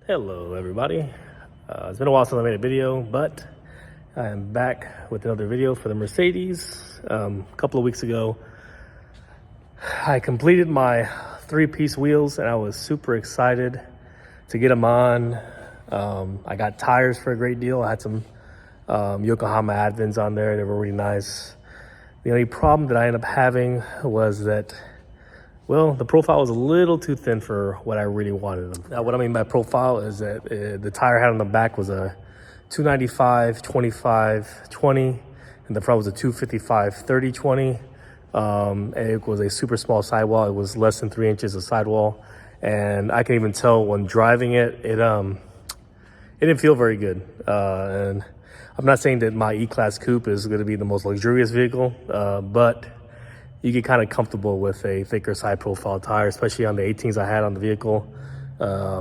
Hello everybody. It's been a while since I made a video, but I am back with another video for the Mercedes. A couple of weeks ago, I completed my 3-piece wheels and I was super excited to get them on. I got tires for a great deal. I had some Yokohama Advents on there. They were really nice. The only problem that I ended up having was that, well, the profile was a little too thin for what I really wanted them. Now, what I mean by profile is that the tire head on the back was a 295, 25, 20, and the front was a 255, 30, 20. And it was a super small sidewall. It was less than 3 inches of sidewall. And I can even tell when driving it, it didn't feel very good. And I'm not saying that my E-Class Coupe is going to be the most luxurious vehicle, but you get kind of comfortable with a thicker side profile tire, especially on the 18s I had on the vehicle. I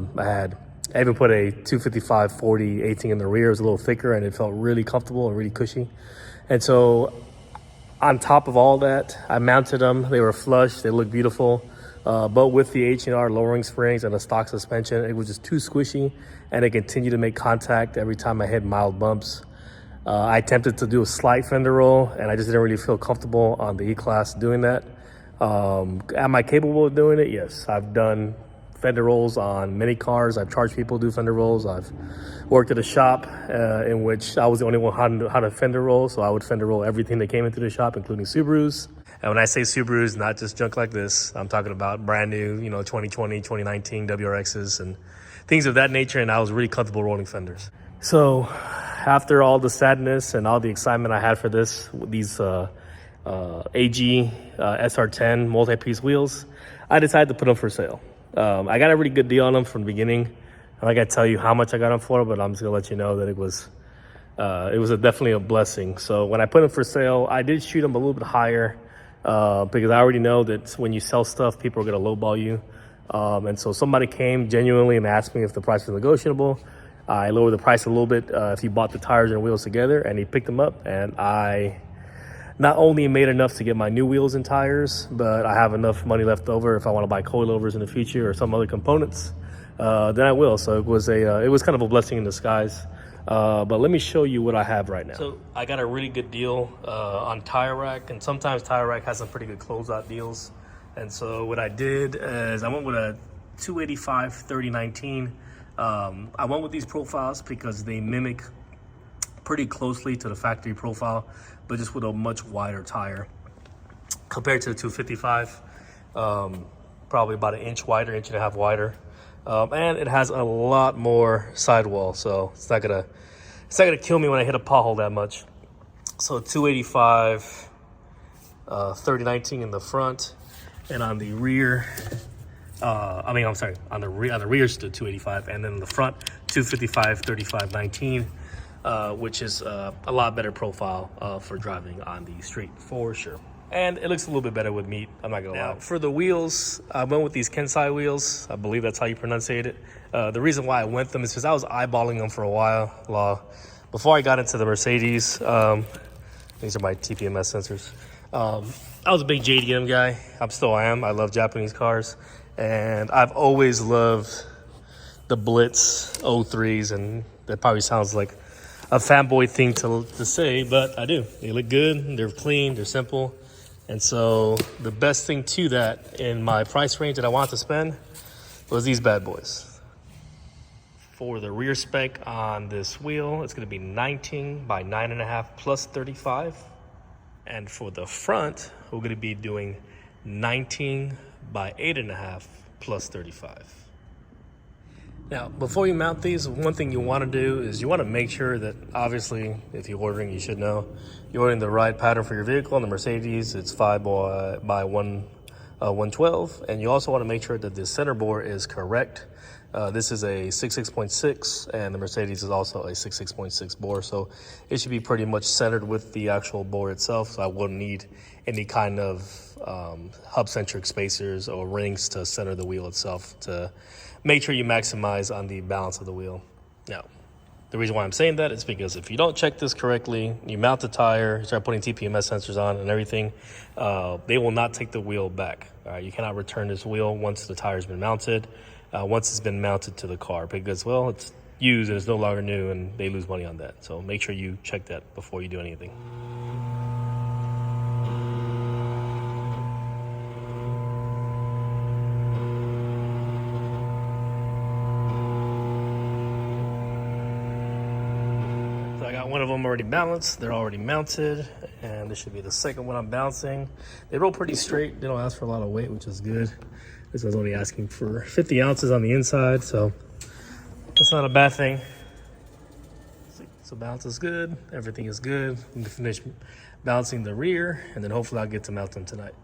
even put a 255/40 18 in the rear. It was a little thicker and it felt really comfortable and really cushy. And so on top of all that, I mounted them. They were flush, they looked beautiful. But with the H&R lowering springs and a stock suspension, it was just too squishy and it continued to make contact every time I hit mild bumps. I attempted to do a slight fender roll and I just didn't really feel comfortable on the E-Class doing that. Am I capable of doing it? Yes. I've done fender rolls on many cars. I've charged people to do fender rolls. I've worked at a shop in which I was the only one how to fender roll. So I would fender roll everything that came into the shop, including Subarus. And when I say Subarus, not just junk like this, I'm talking about brand new, 2020, 2019 WRXs and things of that nature. And I was really comfortable rolling fenders. So after all the sadness and all the excitement I had for these AG sr10 multi-piece wheels, I decided to put them for sale. I got a really good deal on them from the beginning. I'm not gonna tell you how much I got them for, but I'm just gonna let you know that it was definitely a blessing. So when I put them for sale, I did shoot them a little bit higher because I already know that when you sell stuff, people are gonna lowball you. And so somebody came genuinely and asked me if the price was negotiable. I lowered the price a little bit if he bought the tires and wheels together, and he picked them up. And I not only made enough to get my new wheels and tires, but I have enough money left over if I want to buy coilovers in the future or some other components, then I will. So it was kind of a blessing in disguise. But let me show you what I have right now. So I got a really good deal on Tire Rack, and sometimes Tire Rack has some pretty good closeout deals. And so what I did is I went with a 285 3019. I went with these profiles because they mimic pretty closely to the factory profile, but just with a much wider tire compared to the 255. Probably about 1 inch wider, 1.5 inches wider, and it has a lot more sidewall, so it's not gonna kill me when I hit a pothole that much. So 285 3019 in the front, and on the rear. On the rear is the 285, and then the front 255 35 19, which is a lot better profile for driving on the street for sure. And it looks a little bit better with meat, I'm not gonna lie. For the wheels, I went with these Kensai wheels. I believe that's how you pronunciate it. The reason why I went them is because I was eyeballing them for a while. Before I got into the Mercedes, these are my TPMS sensors. I was a big JDM guy. I am. I love Japanese cars. And I've always loved the Blitz 03s, and that probably sounds like a fanboy thing to say, but I do. They look good, they're clean, they're simple. And so the best thing to that in my price range that I wanted to spend was these bad boys. For the rear spec on this wheel, it's gonna be 19 by 9.5 plus 35. And for the front, we're gonna be doing 19 by 8.5 plus 35. Now, before you mount these, one thing you want to do is you want to make sure that, obviously, if you're ordering, you should know, you're ordering the right pattern for your vehicle. On the Mercedes, it's 5 by 112, and you also want to make sure that the center bore is correct. This is a 66.6, and the Mercedes is also a 66.6 bore, so it should be pretty much centered with the actual bore itself, so I wouldn't need any kind of hub-centric spacers or rings to center the wheel itself to make sure you maximize on the balance of the wheel. Now, the reason why I'm saying that is because if you don't check this correctly, you mount the tire, you start putting TPMS sensors on and everything, they will not take the wheel back. All right, you cannot return this wheel once the tire's been mounted. once it's been mounted to the car, because, well, it's used and it's no longer new, and they lose money on that. So make sure you check that before you do anything. So I got one of them already balanced. They're already mounted, and this should be the second one I'm bouncing. They roll pretty straight. They don't ask for a lot of weight, which is good. This one's only asking for 50 ounces on the inside, so that's not a bad thing. So bounce is good. Everything is good. I'm gonna finish bouncing the rear, and then hopefully I'll get to mount them tonight.